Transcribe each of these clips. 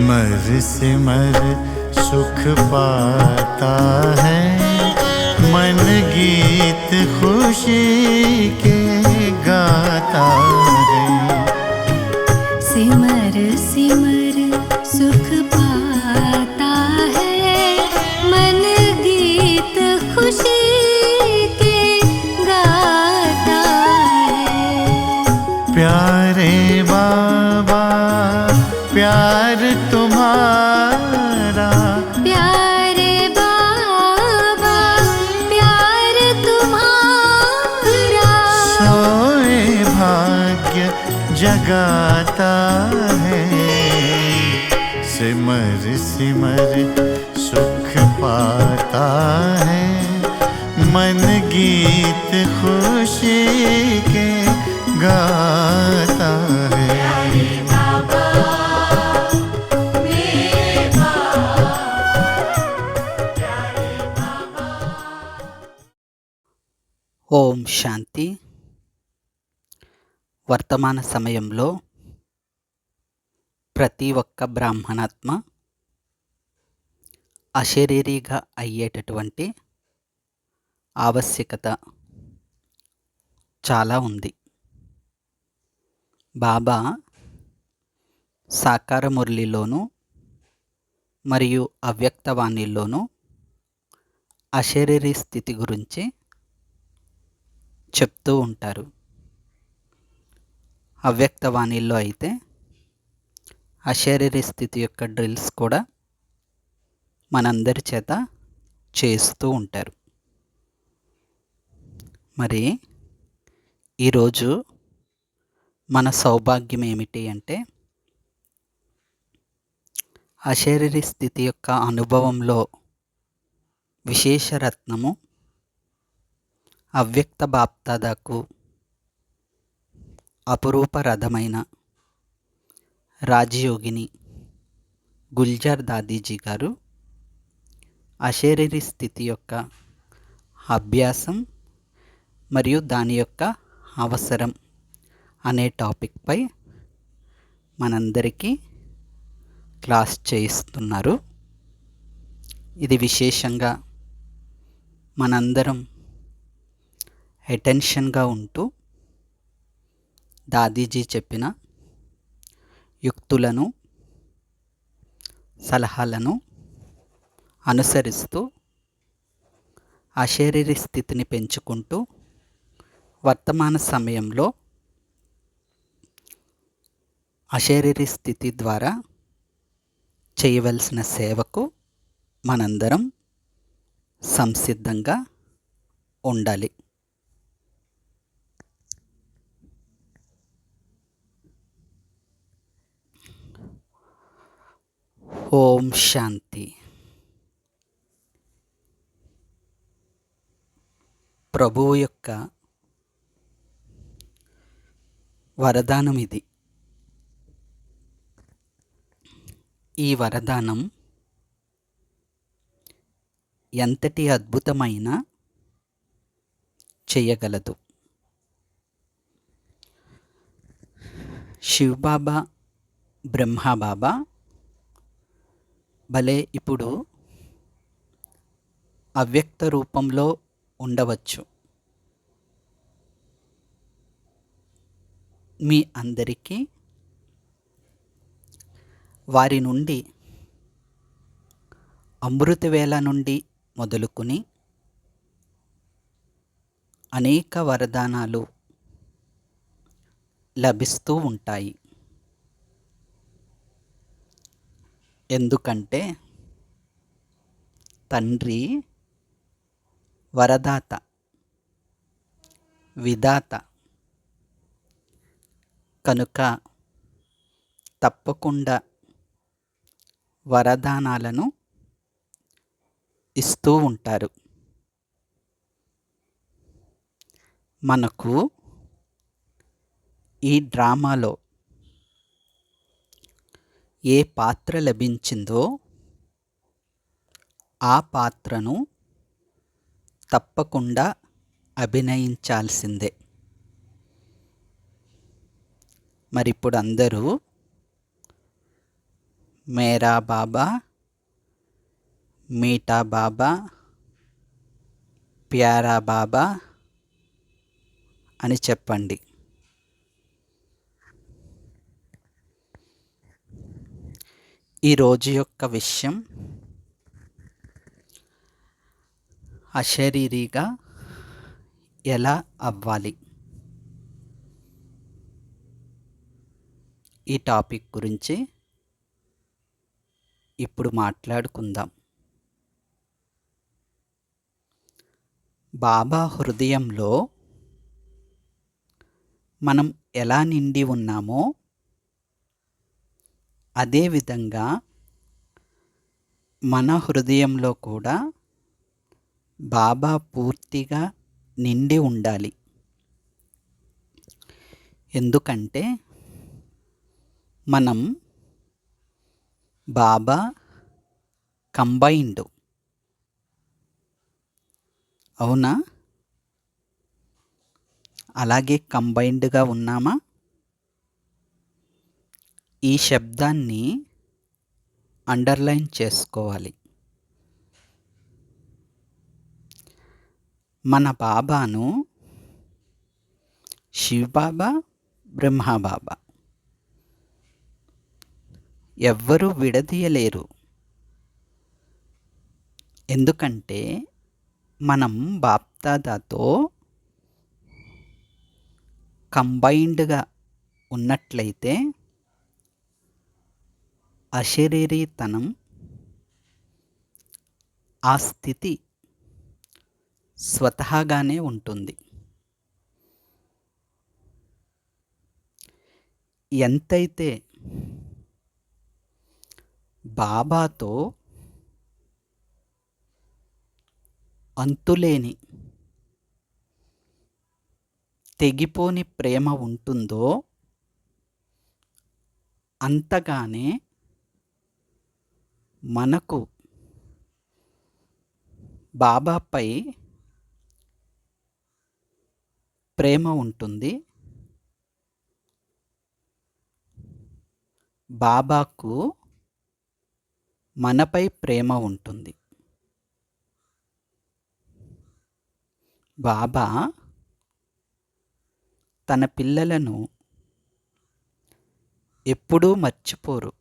सिमर सिमर सुख पाता है मन गीत खुशी के गाता है। सिमर सिमर सुख पाता है मन गीत खुशी के गाता है। प्यारे बाबा प्यार तुम्हारा, प्यारे बाबा प्यार तुम्हारा सोए भाग्य जगाता है। सिमर सिमर सुख पाता है मन गीत खुशी के गाता है। ఓం శాంతి. వర్తమాన సమయంలో ప్రతి ఒక్క బ్రాహ్మణాత్మ అశరీరిగా అయ్యేటటువంటి ఆవశ్యకత చాలా ఉంది. బాబా సాకార మురళిలోనూ మరియు అవ్యక్తవాణిలోనూ అశరీరీ స్థితి గురించి చెప్తూ ఉంటారు. అవ్యక్తవాణిలో అయితే అశరీరీ స్థితి యొక్క డ్రిల్స్ కూడా మనందరి చేత చేస్తూ ఉంటారు. మరి ఈరోజు మన సౌభాగ్యం ఏమిటి అంటే అశరీరీ స్థితి యొక్క అనుభవంలో విశేష రత్నము అవ్యక్త బాప్దాదాకు అపురూప రథమైన రాజయోగిని గుల్జార్ దాదీజీ గారు అశరీరీ స్థితి యొక్క అభ్యాసం మరియు దాని యొక్క అవసరం అనే టాపిక్పై మనందరికీ క్లాస్ చేయిస్తున్నారు. ఇది విశేషంగా మనందరం అటెన్షన్గా ఉంటూ దాదీజీ చెప్పిన యుక్తులను సలహాలను అనుసరిస్తూ అశరీరీ స్థితిని పెంచుకుంటూ వర్తమాన సమయంలో అశరీరీ స్థితి ద్వారా చేయవలసిన సేవకు మనందరం సంసిద్ధంగా ఉండాలి. ఓం శాంతి. ప్రభువు యొక్క వరదానం ఇది. ఈ వరదానం ఎంతటి అద్భుతమైన చేయగలదు. శివబాబా బ్రహ్మబాబా భలే ఇప్పుడు అవ్యక్త రూపంలో ఉండవచ్చు. మీ అందరికీ వారి నుండి అమృతవేళ నుండి మొదలుకొని అనేక వరదానాలు లభిస్తూ ఉంటాయి. ఎందుకంటే తండ్రి వరదాత, విధాత కనుక తప్పకుండా వరదానాలను ఇస్తూ ఉంటారు. మనకు ఈ డ్రామాలో ఏ పాత్ర లభించిందో ఆ పాత్రను తప్పకుండా అభినయించాల్సిందే. మరిప్పుడు అందరూ మేరా బాబా, మీఠా బాబా, ప్యారా బాబా అని చెప్పండి. ఈరోజు యొక్క విషయం అశరీరిగా ఎలా అవ్వాలి. ఈ టాపిక్ గురించి ఇప్పుడు మాట్లాడుకుందాం. బాబా హృదయంలో మనం ఎలా నిండి ఉన్నామో అదేవిధంగా మన హృదయంలో కూడా బాబా పూర్తిగా నిండి ఉండాలి. ఎందుకంటే మనం బాబా కంబైన్డ్, అవునా? అలాగే కంబైన్డ్గా ఉన్నామా? ఈ శబ్దాన్ని అండర్లైన్ చేసుకోవాలి. మన బాబాను శివబాబా, బ్రహ్మబాబా ఎవ్వరూ విడదీయలేరు. ఎందుకంటే మనం బాప్దాదాతో కంబైన్డ్గా ఉన్నట్లయితే అశరీరీతనం ఆ స్థితి స్వతహాగానే ఉంటుంది. ఎంతైతే బాబాతో అంతులేని తెగిపోని ప్రేమ ఉంటుందో అంతగానే మనకు బాబాపై ప్రేమ ఉంటుంది. బాబాకు మనపై ప్రేమ ఉంటుంది. బాబా తన పిల్లలను ఎప్పుడూ మర్చిపోరు.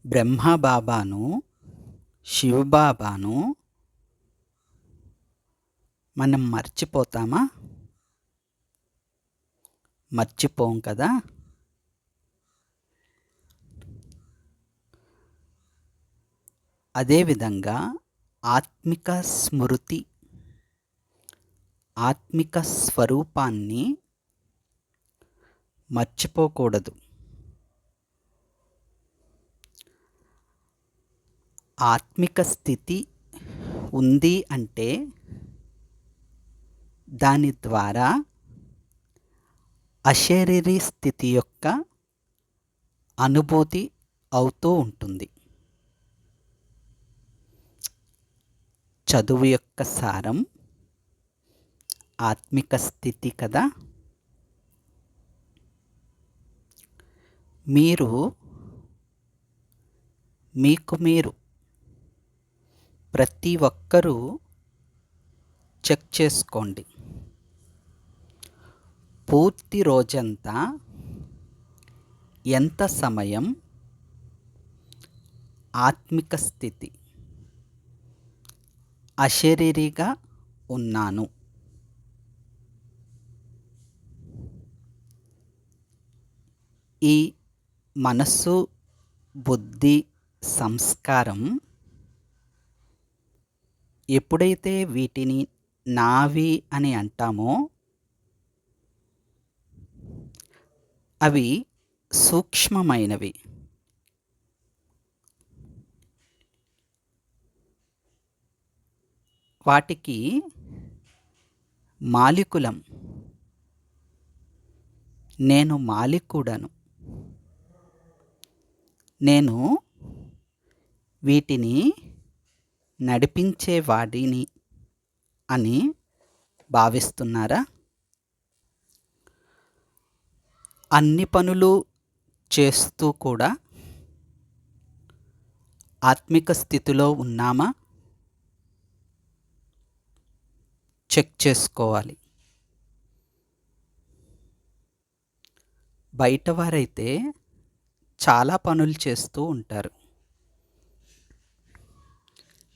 బ్రహ్మబాబాను, శివబాబాను మనం మర్చిపోతామా? మర్చిపోం కదా. అదేవిధంగా ఆత్మిక స్మృతి, ఆత్మిక స్వరూపాన్ని మర్చిపోకూడదు. ఆత్మిక స్థితి ఉంది అంటే దాని ద్వారా అశరీరీ స్థితి యొక్క అనుభూతి అవుతూ ఉంటుంది. చదువు యొక్క సారం ఆత్మిక స్థితి కదా. మీకు మీరు ప్రతి ఒక్కరూ చెక్ చేసుకోండి. పూర్తి రోజంతా ఎంత సమయం ఆత్మిక స్థితి అశరీరిగా ఉన్నాను. ఈ మనస్సు, బుద్ధి, సంస్కారం ఎప్పుడైతే వీటిని నావి అని అంటామో అవి సూక్ష్మమైనవి. వాటికి మాలికులం. నేను మాలికుడను. నేను వీటిని నడిపించేవాడిని అని భావిస్తున్నారా? అన్ని పనులు చేస్తూ కూడా ఆత్మిక స్థితిలో ఉన్నామా చెక్ చేసుకోవాలి. బయట వారైతే చాలా పనులు చేస్తూ ఉంటారు,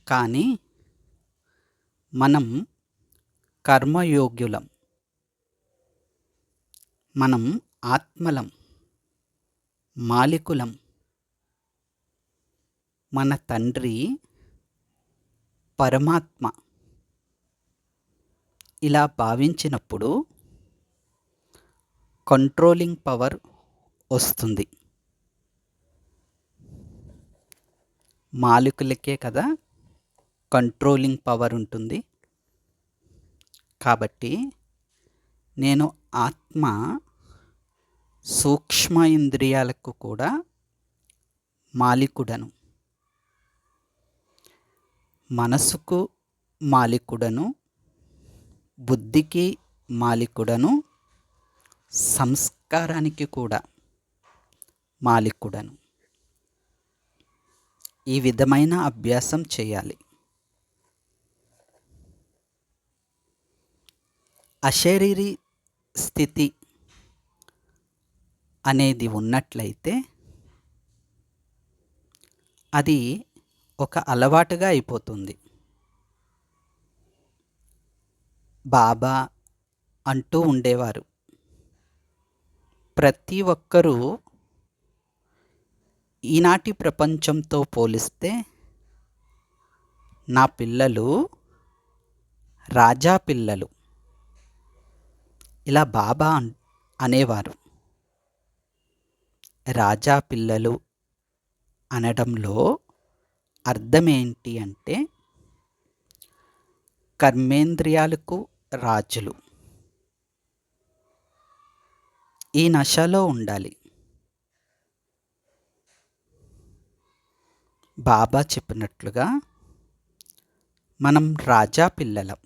కానీ మనం కర్మయోగ్యులం, మనం ఆత్మలం, మాలికులం. మన తండ్రి పరమాత్మ ఇలా భావించినప్పుడు కంట్రోలింగ్ పవర్ వస్తుంది. మాలికులకే కదా కంట్రోలింగ్ పవర్ ఉంటుంది. కాబట్టి నేను ఆత్మ సూక్ష్మ ఇంద్రియాలకు కూడా మాలికుడను, మనసుకు మాలికుడను, బుద్ధికి మాలికుడను, సంస్కారానికి కూడా మాలికుడను. ఈ విధమైన అభ్యాసం చేయాలి. అశరీరి స్థితి అనేది ఉన్నట్లయితే అది ఒక అలవాటుగా అయిపోతుంది. బాబా అంటూ ఉండేవారు, ప్రతి ఒక్కరూ ఈనాటి ప్రపంచంతో పోలిస్తే నా పిల్లలు రాజా పిల్లలు. ఇలా బాబా అనేవారు. రాజా పిల్లలు అనడంలో అర్థం ఏంటి అంటే కర్మేంద్రియాలకు రాజులు. ఈ నశలో ఉండాలి. బాబా చెప్పినట్లుగా మనం రాజా పిల్లలం,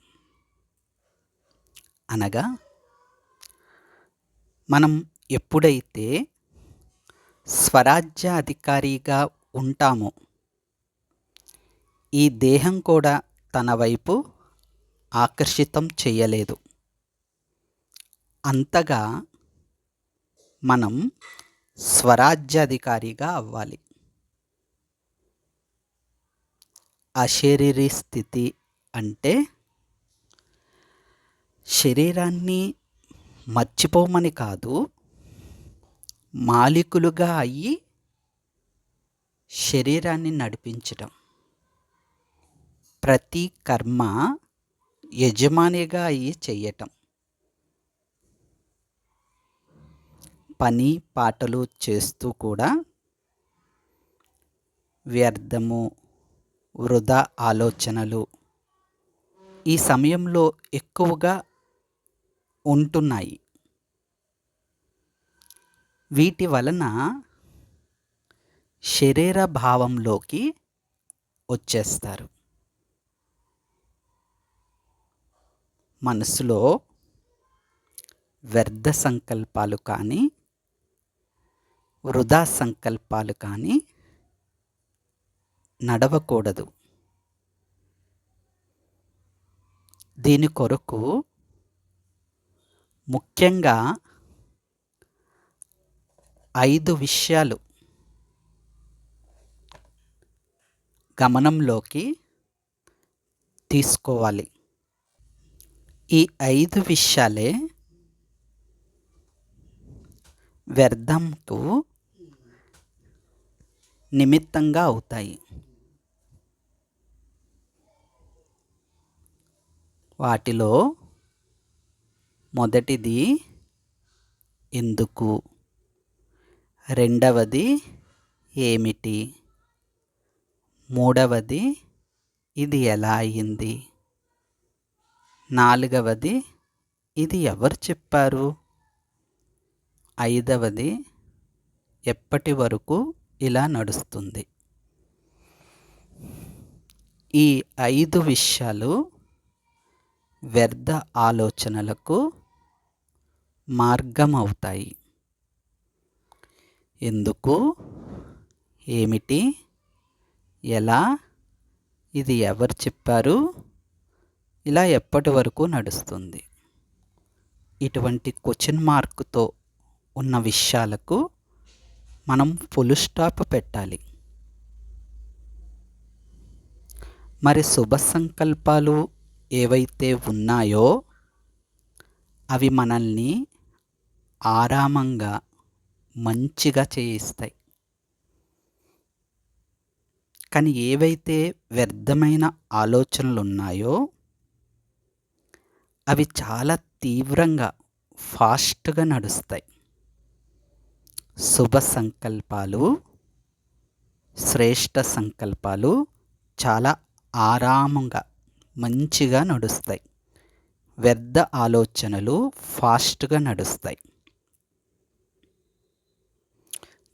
అనగా మనం ఎప్పుడైతే స్వరాజ్య అధికారిగా ఉంటామో ఈ దేహం కూడా తన వైపు ఆకర్షితం చేయలేదు. అంతగా మనం స్వరాజ్యాధికారిగా అవ్వాలి. అశరీరి స్థితి అంటే శరీరాన్ని మర్చిపోమని కాదు, మాలికులుగా అయ్యి శరీరాన్ని నడిపించటం. ప్రతి కర్మ యజమానిగా అయ్యి చెయ్యటం. పని పాటలు చేస్తూ కూడా వ్యర్థము, వృధా ఆలోచనలు ఈ సమయంలో ఎక్కువగా ఉంటున్నాయి. వీటి వలన శరీర భావంలోకి వచ్చేస్తారు. మనసులో వ్యర్థ సంకల్పాలు కానీ వృధా సంకల్పాలు కానీ నడవకూడదు. దీని కొరకు ముఖ్యంగా 5 విషయాలు గమనంలోకి తీసుకోవాలి. ఈ 5 విషయాలే వ్యర్థంకు నిమిత్తంగా అవుతాయి. వాటిలో మొదటిది ఎందుకు, రెండవది ఏమిటి, మూడవది ఇది ఎలా అయింది, నాలుగవది ఇది ఎవరు చెప్పారు, ఐదవది ఎప్పటి వరకు ఇలా నడుస్తుంది. ఈ 5 విషయాలు వ్యర్థ ఆలోచనలకు మార్గం అవుతాయి. ఎందుకు, ఏమిటి, ఎలా, ఇది ఎవరు చెప్పారు, ఇలా ఎప్పటి వరకు నడుస్తుంది. ఇటువంటి క్వశ్చన్ మార్కుతో ఉన్న విషయాలకు మనం ఫుల్ స్టాప్ పెట్టాలి. మరి శుభ సంకల్పాలు ఏవైతే ఉన్నాయో అవి మనల్ని ఆరామంగా మంచిగా చేయిస్తాయి. కానీ ఏవైతే వ్యర్థమైన ఆలోచనలు ఉన్నాయో అవి చాలా తీవ్రంగా ఫాస్ట్గా నడుస్తాయి. శుభ సంకల్పాలు, శ్రేష్ఠ సంకల్పాలు చాలా ఆరామంగా మంచిగా నడుస్తాయి. వ్యర్థ ఆలోచనలు ఫాస్ట్గా నడుస్తాయి.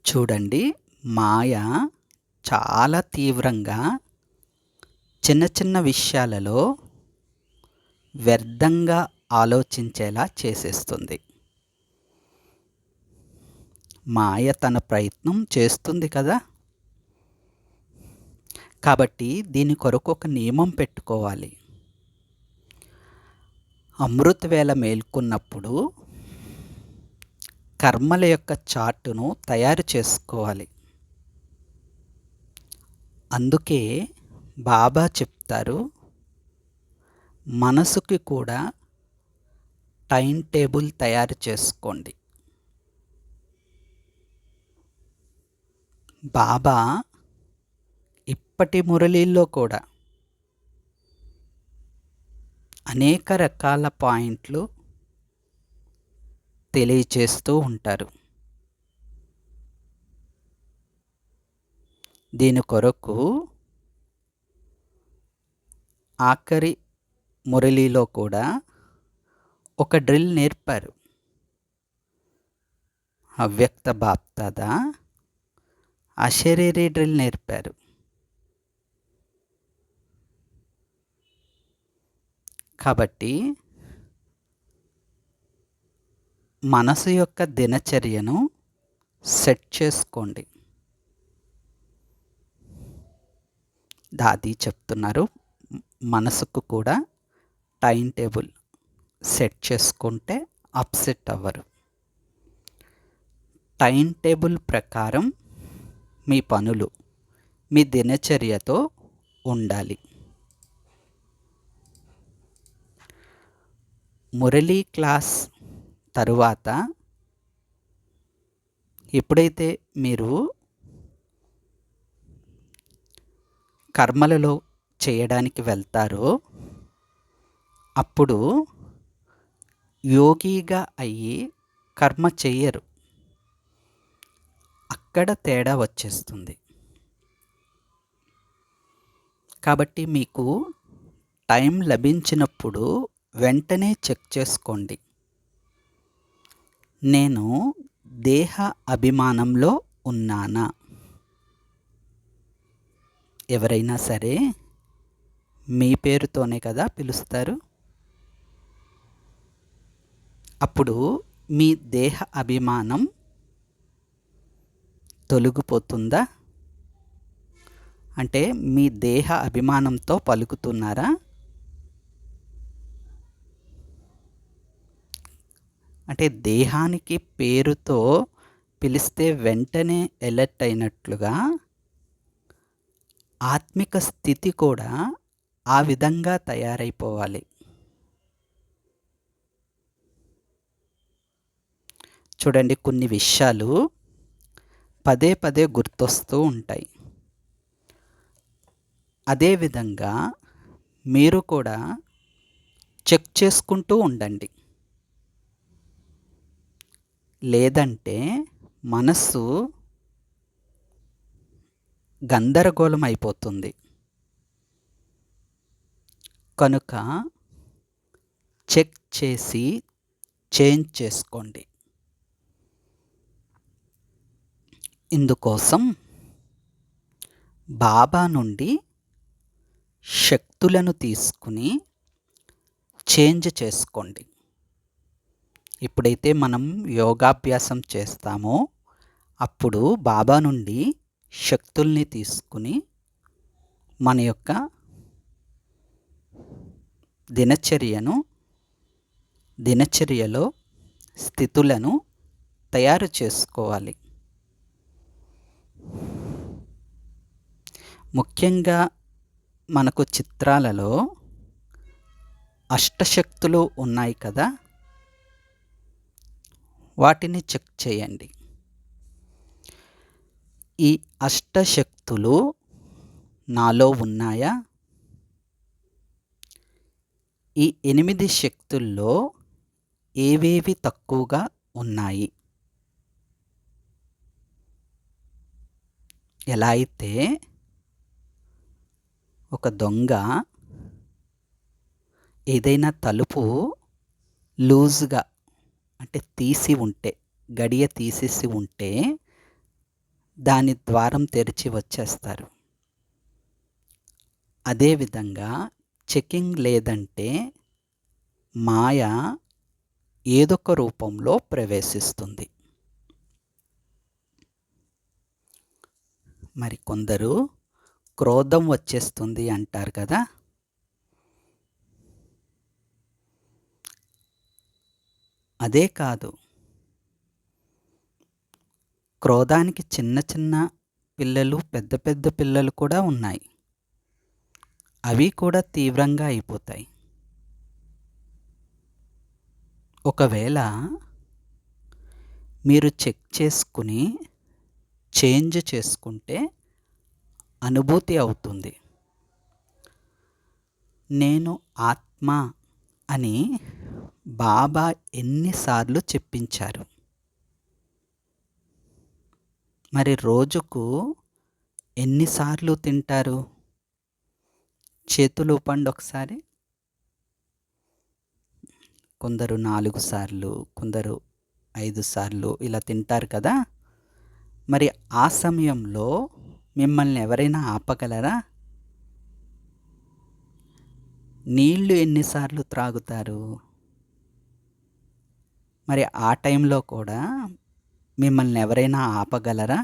చూడండి, మాయ చాలా తీవ్రంగా చిన్న చిన్న విషయాలలో వ్యర్థంగా ఆలోచించేలా చేసేస్తుంది. మాయ తన ప్రయత్నం చేస్తుంది కదా. కాబట్టి దీని కొరకు ఒక నియమం పెట్టుకోవాలి. అమృతవేళ మేల్కొన్నప్పుడు కర్మల యొక్క చార్టును తయారు చేసుకోవాలి. అందుకే బాబా చెప్తారు, మనసుకి కూడా టైం టేబుల్ తయారు చేసుకోండి. బాబా ఇప్పటి మురళీల్లో కూడా అనేక రకాల పాయింట్లు తెలియచేస్తూ ఉంటారు. దీని కొరకు ఆఖరి మురళీలో కూడా ఒక డ్రిల్ నేర్పారు. అవ్యక్త బాప్దాదా అశరీరీ డ్రిల్ నేర్పారు. కాబట్టి మనసు యొక్క దినచర్యను సెట్ చేసుకోండి. దాది చెప్తున్నారు, మనసుకు కూడా టైం టేబుల్ సెట్ చేసుకుంటే అప్సెట్ అవ్వరు. టైం టేబుల్ ప్రకారం మీ పనులు మీ దినచర్యతో ఉండాలి. మురళీ క్లాస్ తరువాత ఎప్పుడైతే మీరు కర్మలలో చేయడానికి వెళ్తారో అప్పుడు యోగిగా అయ్యి కర్మ చెయ్యరు. అక్కడ తేడా వచ్చేస్తుంది. కాబట్టి మీకు టైం లభించినప్పుడు వెంటనే చెక్ చేసుకోండి, నేను దేహ అభిమానంలో ఉన్నానా. ఎవరైనా సరే మీ పేరుతోనే కదా పిలుస్తారు. అప్పుడు మీ దేహ అభిమానం తొలగిపోతుందా? అంటే మీ దేహ అభిమానంతో పలుకుతున్నారా? అంటే దేహానికి పేరుతో పిలిస్తే వెంటనే ఎలర్ట్ అయినట్లుగా ఆత్మిక స్థితి కూడా ఆ విధంగా తయారైపోవాలి. చూడండి, కొన్ని విషయాలు పదే పదే గుర్తొస్తూ ఉంటాయి. అదేవిధంగా మీరు కూడా చెక్ చేసుకుంటూ ఉండండి. లేదంటే మనస్సు గందరగోళం అయిపోతుంది. కనుక చెక్ చేసి చేంజ్ చేసుకోండి. ఇందుకోసం బాబా నుండి శక్తులను తీసుకుని చేంజ్ చేసుకోండి. ఎప్పుడైతే మనం యోగాభ్యాసం చేస్తామో అప్పుడు బాబా నుండి శక్తుల్ని తీసుకుని మన యొక్క దినచర్యలో స్థితులను తయారు చేసుకోవాలి. ముఖ్యంగా మనకు చిత్రాలలో అష్టశక్తులు ఉన్నాయి కదా, వాటిని చెక్ చేయండి. ఈ అష్టశక్తులు నాలో ఉన్నాయా? ఈ 8 శక్తుల్లో ఏవేవి తక్కువగా ఉన్నాయి? ఎలా అయితే ఒక దొంగ ఏదైనా తలుపు లూజ్గా అంటే తీసి ఉంటే, గడియ తీసేసి ఉంటే దాని ద్వారం తెరిచి వచ్చేస్తారు. అదేవిధంగా చెకింగ్ లేదంటే మాయ ఏదొక రూపంలో ప్రవేశిస్తుంది. మరి కొందరు క్రోధం వచ్చేస్తుంది అంటారు కదా, అదే కాదు, క్రోధానికి చిన్న చిన్న పిల్లలు, పెద్ద పెద్ద పిల్లలు కూడా ఉన్నాయి. అవి కూడా తీవ్రంగా అయిపోతాయి. ఒకవేళ మీరు చెక్ చేసుకుని చేంజ్ చేసుకుంటే అనుభూతి అవుతుంది. నేను ఆత్మ అని బాబా ఎన్నిసార్లు చెప్పించారు. మరి రోజుకు ఎన్నిసార్లు తింటారు? చేతులు ఊపండి ఒకసారి. కొందరు 4 సార్లు, కొందరు 5 సార్లు ఇలా తింటారు కదా. మరి ఆ సమయంలో మిమ్మల్ని ఎవరైనా ఆపగలరా? నీళ్లు ఎన్నిసార్లు త్రాగుతారు? మరి ఆ టైంలో కూడా మిమ్మల్ని ఎవరైనా ఆపగలరా?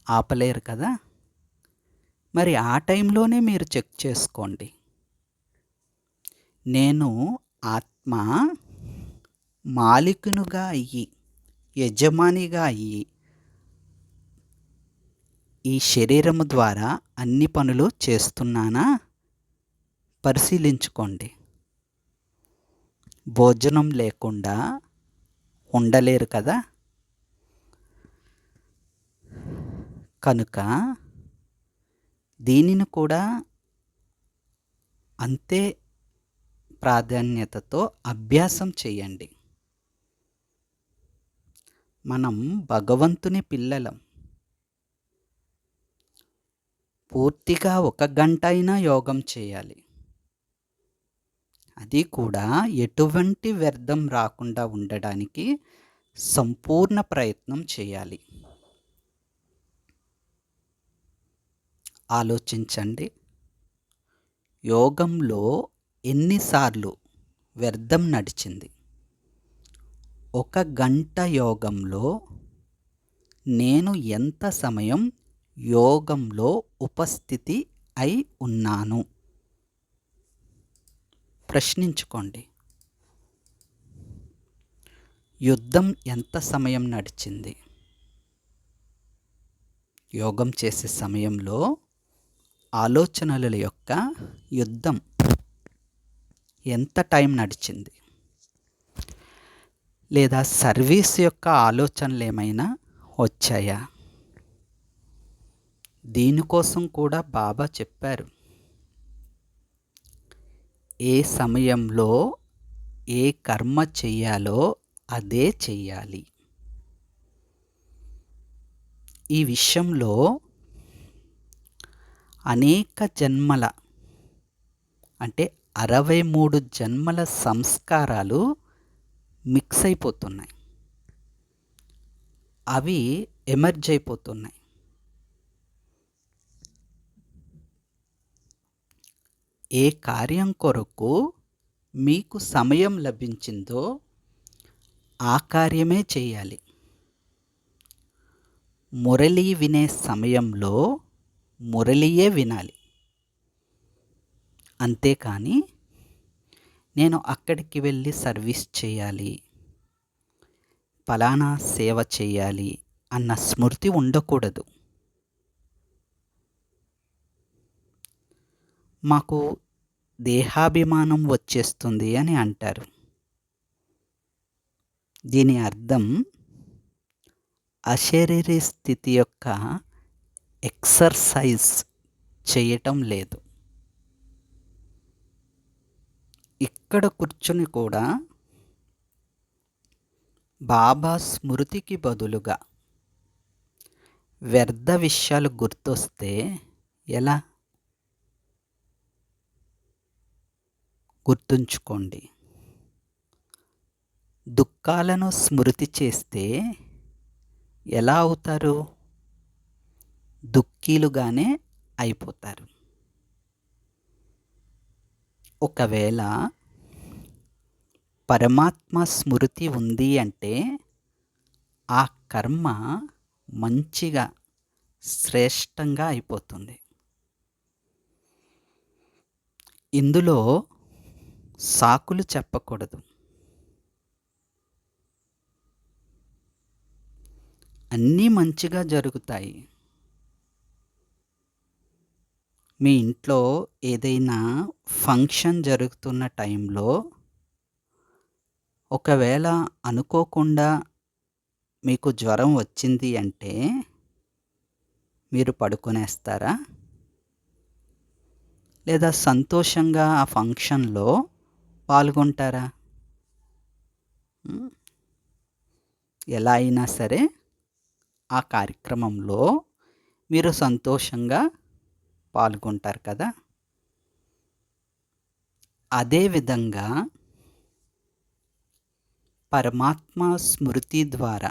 ఆపలేరు కదా. మరి ఆ టైంలోనే మీరు చెక్ చేసుకోండి. నేను ఆత్మ మాలికునుగా అయ్యి, యజమానిగా అయ్యి ఈ శరీరము ద్వారా అన్ని పనులు చేస్తున్నానా? పరిశీలించుకోండి. భోజనం లేకుండా ఉండలేరు కదా. కనుక దీనిని కూడా అంతే ప్రాధాన్యతతో అభ్యాసం చేయండి. మనం భగవంతుని పిల్లలం. పూర్తిగా 1 గంట అయినా యోగం చేయాలి. అది కూడా ఎటువంటి వ్యర్థం రాకుండా ఉండడానికి సంపూర్ణ ప్రయత్నం చేయాలి. ఆలోచించండి, యోగంలో ఎన్నిసార్లు వ్యర్థం నడిచింది? 1 గంట యోగంలో నేను ఎంత సమయం యోగంలో ఉపస్థితి అయి ఉన్నాను? ప్రశ్నించుకోండి. యుద్ధం ఎంత సమయం నడిచింది? యోగం చేసే సమయంలో ఆలోచనల యొక్క యుద్ధం ఎంత టైం నడిచింది? లేదా సర్వీస్ యొక్క ఆలోచనలు ఏమైనా వచ్చాయా? దీనికోసం కూడా బాబా చెప్పారు, ఏ సమయంలో ఏ కర్మ చెయ్యాలో అదే చెయ్యాలి. ఈ విషయంలో అనేక జన్మల అంటే 63 జన్మల సంస్కారాలు మిక్స్ అయిపోతున్నాయి. అవి ఎమర్జ్ అయిపోతున్నాయి. ఏ కార్యం కొరకు మీకు సమయం లభించిందో ఆ కార్యమే చేయాలి. మురళి వినే సమయంలో మురళియే వినాలి. అంతేకాని నేను అక్కడికి వెళ్ళి సర్వీస్ చేయాలి, ఫలానా సేవ చేయాలి అన్న స్మృతి ఉండకూడదు. మాకు దేహాభిమానం వచ్చేస్తుంది అని అంటారు. దీని అర్థం అశరీరీ స్థితి యొక్క ఎక్సర్సైజ్ చేయటం లేదు. ఇక్కడ కూర్చుని కూడా బాబా స్మృతికి బదులుగా వ్యర్థ విషయాలు గుర్తొస్తే ఎలా? గుర్తుంచుకోండి, దుఃఖాలను స్మృతి చేస్తే ఎలా అవుతారు? దుఃఖీలుగానే అయిపోతారు. ఒకవేళ పరమాత్మ స్మృతి ఉంది అంటే ఆ కర్మ మంచిగా శ్రేష్టంగా అయిపోతుంది. ఇందులో సాకులు చెప్పకూడదు. అన్నీ మంచిగా జరుగుతాయి. మీ ఇంట్లో ఏదైనా ఫంక్షన్ జరుగుతున్న టైంలో ఒకవేళ అనుకోకుండా మీకు జ్వరం వచ్చింది అంటే మీరు పడుకునేస్తారా? లేదా సంతోషంగా ఆ ఫంక్షన్లో పాల్గొంటారా? ఎలా అయినా సరే ఆ కార్యక్రమంలో మీరు సంతోషంగా పాల్గొంటారు కదా. అదేవిధంగా పరమాత్మ స్మృతి ద్వారా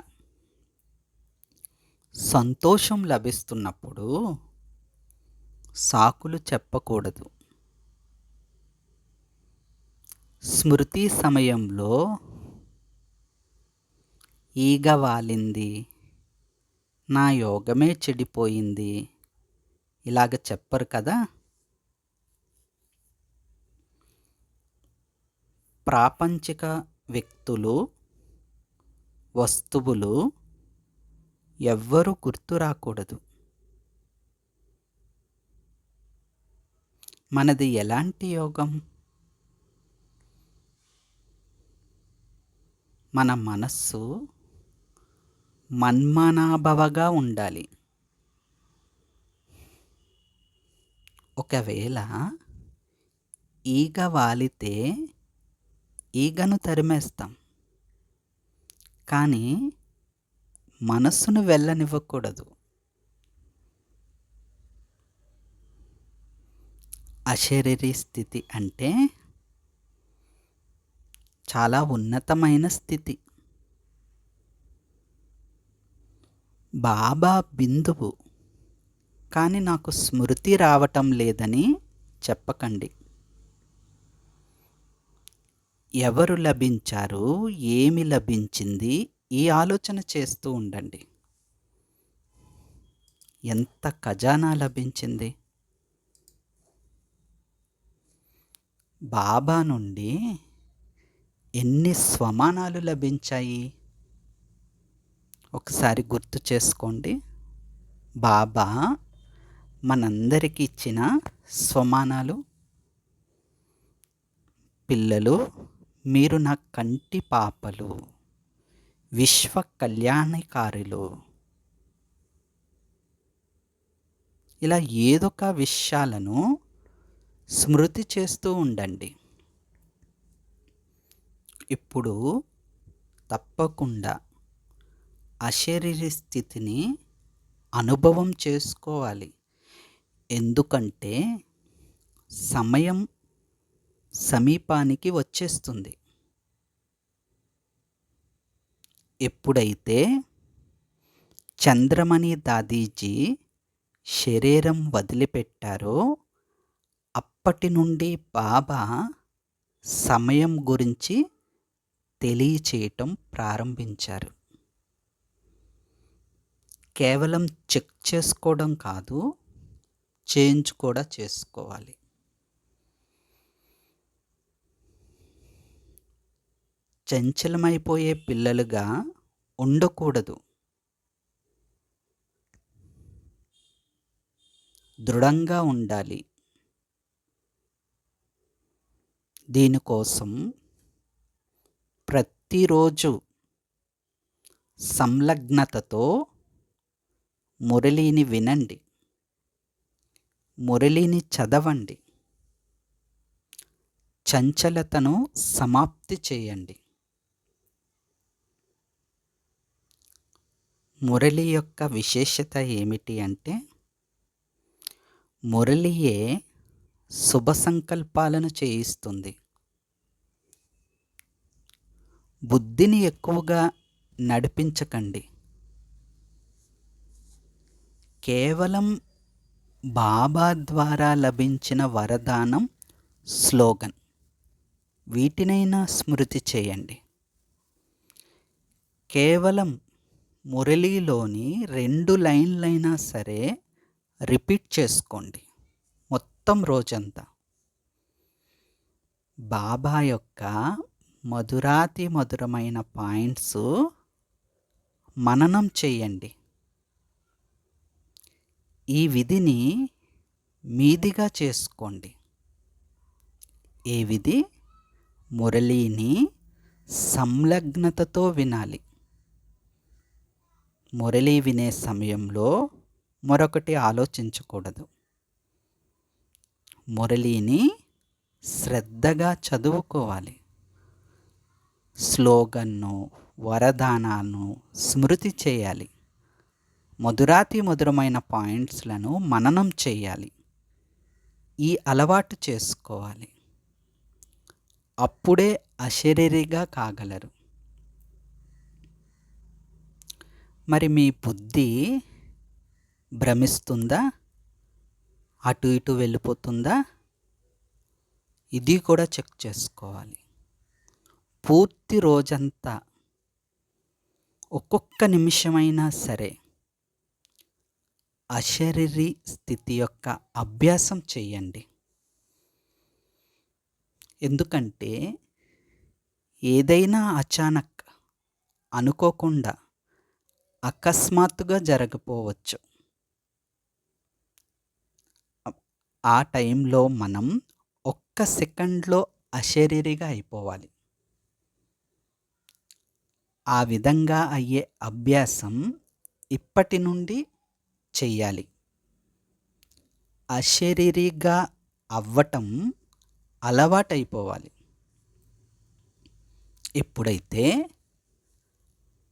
సంతోషం లభిస్తున్నప్పుడు సాకులు చెప్పకూడదు. స్మృతి సమయంలో ఈగ వాలింది, నా యోగమే చెడిపోయింది, ఇలాగ చెప్పరు కదా. ప్రాపంచిక వ్యక్తులు, వస్తువులు ఎవ్వరూ గుర్తు రాకూడదు. మనది ఎలాంటి యోగం? మన మనస్సు మన్మనాభవగా ఉండాలి. ఒకవేళ ఈగ వాలితే ఈగను తరిమేస్తాం, కానీ మనస్సును వెళ్ళనివ్వకూడదు. అశరీరీ స్థితి అంటే చాలా ఉన్నతమైన స్థితి. బాబా బిందువు, కానీ నాకు స్మృతి రావటం లేదని చెప్పకండి. ఎవరు లభించారు, ఏమి లభించింది, ఈ ఆలోచన చేస్తూ ఉండండి. ఎంత ఖజానా లభించింది! బాబా నుండి ఎన్ని స్వమానాలు లభించాయి ఒకసారి గుర్తు చేసుకోండి. బాబా మనందరికీ ఇచ్చిన స్వమానాలు. పిల్లలు, మీరు నా కంటి పాపలు, విశ్వ కళ్యాణకారులు. ఇలా ఏదొక విషయాలను స్మృతి చేస్తూ ఉండండి. ఇప్పుడు తప్పకుండా అశరీరీ స్థితిని అనుభవం చేసుకోవాలి. ఎందుకంటే సమయం సమీపానికి వచ్చేస్తుంది. ఎప్పుడైతే చంద్రమణి దాదీజీ శరీరం వదిలిపెట్టారో అప్పటి నుండి బాబా సమయం గురించి తెలియచేయటం ప్రారంభించారు. కేవలం చెక్ చేసుకోవడం కాదు, చేంజ్ కూడా చేసుకోవాలి. చంచలమైపోయే పిల్లలుగా ఉండకూడదు. దృఢంగా ఉండాలి. దీనికోసం ప్రతిరోజు సంలగ్నతతో మురళిని వినండి, మురళిని చదవండి, చంచలతను సమాప్తి చేయండి. మురళి యొక్క విశేషత ఏమిటి అంటే, మురళియే శుభ సంకల్పాలను చేయిస్తుంది. బుద్ధిని ఎక్కువగా నడిపించకండి. కేవలం బాబా ద్వారా లభించిన వరదానం, స్లోగన్, వీటినైనా స్మృతి చేయండి. కేవలం మురళిలోని 2 లైన్లైనా సరే రిపీట్ చేసుకోండి మొత్తం రోజంతా. బాబా యొక్క మధురాతి మధురమైన పాయింట్స్ మననం చేయండి. ఈ విధిని మీదిగా చేసుకోండి. ఏ విధి? మురళిని సంలగ్నతతో వినాలి. మురళి వినే సమయంలో మరొకటి ఆలోచించకూడదు. మురళిని శ్రద్ధగా చదువుకోవాలి. స్లోగన్ను, వరదానాలను స్మృతి చేయాలి. మధురాతి మధురమైన పాయింట్స్లను మననం చేయాలి. ఈ అలవాటు చేసుకోవాలి. అప్పుడే అశరీరిగా కాగలరు. మరి మీ బుద్ధి భ్రమిస్తుందా? అటు ఇటు వెళ్ళిపోతుందా? ఇది కూడా చెక్ చేసుకోవాలి. పూర్తి రోజంతా ఒక్కొక్క నిమిషమైనా సరే అశరీరి స్థితి యొక్క అభ్యాసం చేయండి. ఎందుకంటే ఏదైనా అచానక్, అనుకోకుండా, అకస్మాత్తుగా జరగపోవచ్చు. ఆ టైంలో మనం ఒక్క సెకండ్లో అశరీరిగా అయిపోవాలి. ఆ విధంగా అయ్యే అభ్యాసం ఇప్పటి నుండి చెయ్యాలి. అశరీరిగా అవ్వటం అలవాటైపోవాలి. ఎప్పుడైతే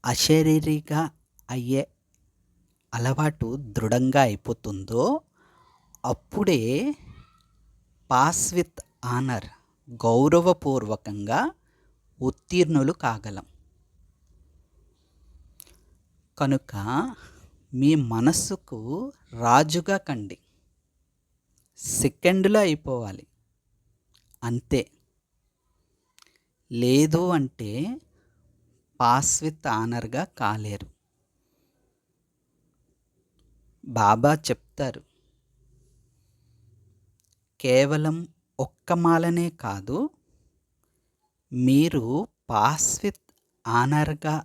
అశరీరిగా అయ్యే అలవాటు దృఢంగా అయిపోతుందో అప్పుడే పాస్ విత్ ఆనర్, గౌరవపూర్వకంగా ఉత్తీర్ణులు కాగలం. కనుక మీ మనస్సుకు రాజుగా కండి. సెకండ్లో అయిపోవాలి అంతే. లేదు అంటే పాస్ విత్ ఆనర్గా కాలేరు. బాబా చెప్తారు, కేవలం ఒక్క మాలనే కాదు, మీరు పాస్ విత్ ఆనర్గా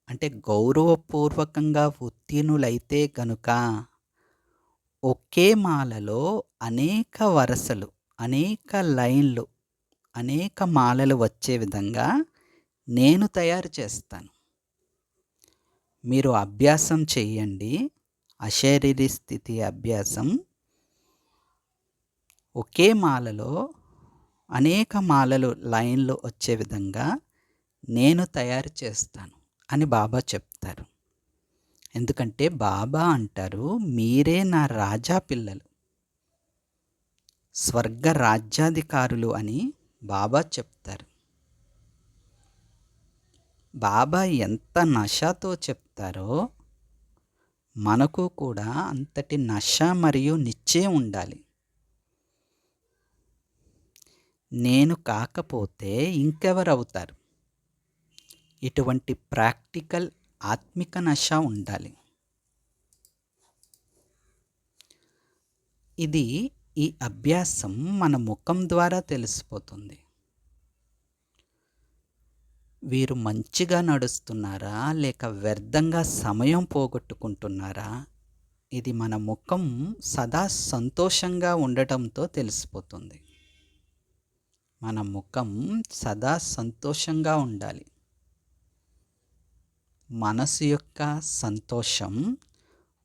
అంటే గౌరవపూర్వకంగా ఉత్తీర్ణులైతే గనుక ఒకే మాలలో అనేక వరసలు, అనేక లైన్లు, అనేక మాలలు వచ్చే విధంగా నేను తయారు చేస్తాను. మీరు అభ్యాసం చేయండి. అశరీరి స్థితి అభ్యాసం. ఒకే మాలలో అనేక మాలలు, లైన్లు వచ్చే విధంగా నేను తయారు చేస్తాను అని బాబా చెప్తారు. ఎందుకంటే బాబా అంటారు, మీరే నా రాజా పిల్లలు, స్వర్గ రాజ్యాధికారులు అని బాబా చెప్తారు. బాబా ఎంత నషతో చెప్తారో మనకు కూడా అంతటి నష మరియు నిశ్చయం ఉండాలి. నేను కాకపోతే ఇంకెవరవుతారు? ఇటువంటి ప్రాక్టికల్ ఆత్మిక నష ఉండాలి. ఇది ఈ అభ్యాసం మన ముఖం ద్వారా తెలిసిపోతుంది. వీరు మంచిగా నడుస్తున్నారా లేక వ్యర్థంగా సమయం పోగొట్టుకుంటున్నారా? ఇది మన ముఖం సదా సంతోషంగా ఉండటంతో తెలిసిపోతుంది. మన ముఖం సదా సంతోషంగా ఉండాలి. మనసు యొక్క సంతోషం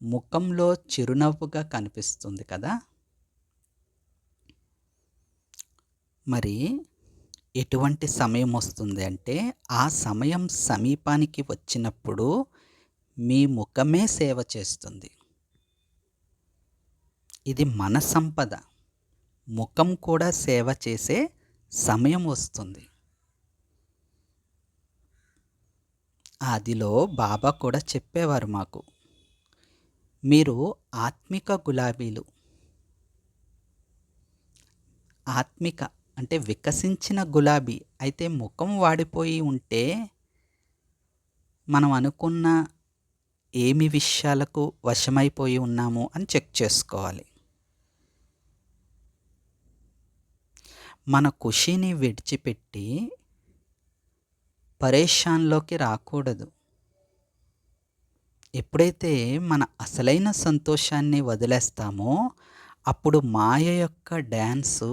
ముఖంలో చిరునవ్వుగా కనిపిస్తుంది కదా. మరి ఎటువంటి సమయం వస్తుంది అంటే, ఆ సమయం సమీపానికి వచ్చినప్పుడు మీ ముఖమే సేవ చేస్తుంది. ఇది మన సంపద. ముఖం కూడా సేవ చేసే సమయం వస్తుంది. ఆదిలో బాబా కూడా చెప్పేవారు మాకు, మీరు ఆత్మిక గులాబీలు. ఆత్మిక అంటే వికసించిన గులాబీ. అయితే ముఖం వాడిపోయి ఉంటే మనం అనుకున్న ఏమి విషయాలకు వశమైపోయి ఉన్నాము అని చెక్ చేసుకోవాలి. మన ఖుషీని విడిచిపెట్టి పరేషాన్లోకి రాకూడదు. ఎప్పుడైతే మన అసలైన సంతోషాన్ని వదిలేస్తామో అప్పుడు మాయ యొక్క డ్యాన్సు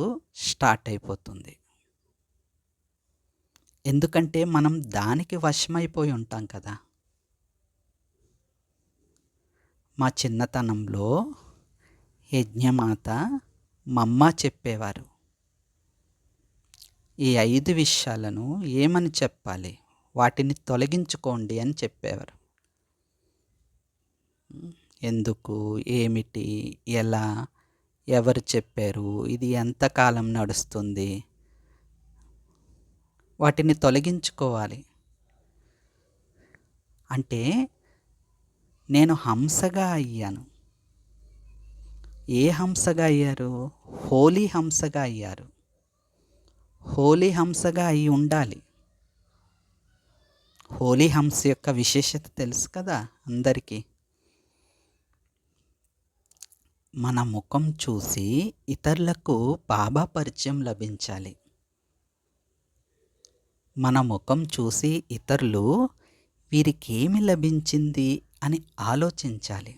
స్టార్ట్ అయిపోతుంది. ఎందుకంటే మనం దానికి వశమైపోయి ఉంటాం కదా. మా చిన్నతనంలో యజ్ఞమాత మా అమ్మ చెప్పేవారు, ఈ 5 విషయాలను ఏమని చెప్పాలి, వాటిని తొలగించుకోండి అని చెప్పేవారు. ఎందుకు, ఏమిటి, ఎలా, ఎవరు చెప్పారు, ఇది ఎంతకాలం నడుస్తుంది, వాటిని తొలగించుకోవాలి. అంటే నేను హంసగా అయ్యాను. ఏ హంసగా అయ్యారు? హోలీ హంసగా అయ్యారు. హోలీ హంసగా అయి ఉండాలి. హోలీ హంస యొక్క విశేషత తెలుసు కదా అందరికీ. మన ముఖం చూసి ఇతరులకు బాబా పరిచయం లభించాలి. మన ముఖం చూసి ఇతరులు వీరికేమి లభించింది అని ఆలోచించాలి.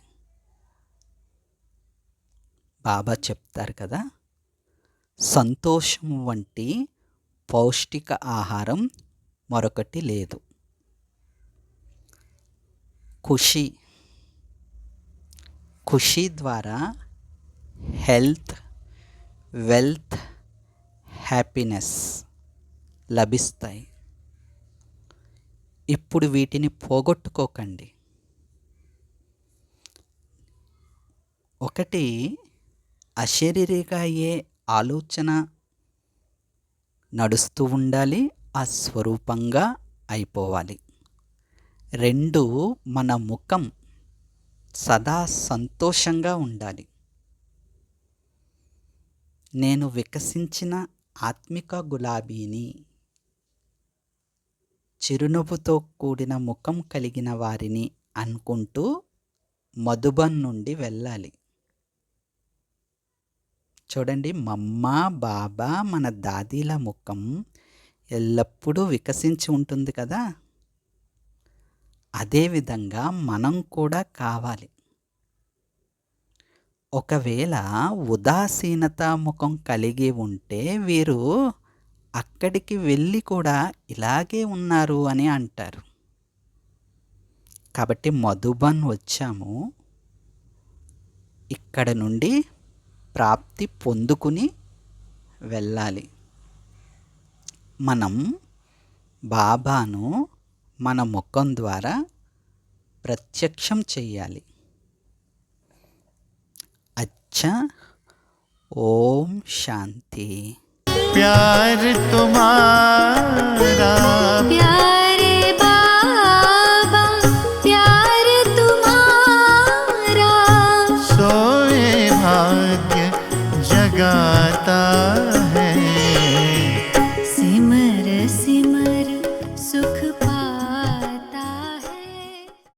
బాబా చెప్తారు కదా, సంతోషం వంటి పౌష్టిక ఆహారం మరొకటి లేదు. ఖుషీ ద్వారా హెల్త్, వెల్త్, హ్యాపీనెస్ లభిస్తాయి. ఇప్పుడు వీటిని పోగొట్టుకోకండి. ఒకటి, అశరీరిగా అయ్యే ఆలోచన నడుస్తూ ఉండాలి, ఆ స్వరూపంగా అయిపోవాలి. 2, మన ముఖం సదా సంతోషంగా ఉండాలి. నేను వికసించిన ఆత్మిక గులాబీని, చిరునవ్వుతో కూడిన ముఖం కలిగిన వారిని అనుకుంటూ మధుబన్ నుండి వెళ్ళాలి. చూడండి, మమ్మ, బాబా, మన దాదీల ముఖం ఎల్లప్పుడూ వికసించి ఉంటుంది కదా. అదేవిధంగా మనం కూడా కావాలి. ఒకవేళ ఉదాసీనత ముఖం కలిగి ఉంటే వీరు అక్కడికి వెళ్ళి కూడా ఇలాగే ఉన్నారు అని అంటారు. కాబట్టి మధుబన్ వచ్చాము, ఇక్కడ నుండి ప్రాప్తి పొందుకుని వెళ్ళాలి. మనం బాబాను మన ముఖం ద్వారా ప్రత్యక్షం చెయ్యాలి. అచ్చా, ఓం శాంతి. प्यार तुम्हारा प्यार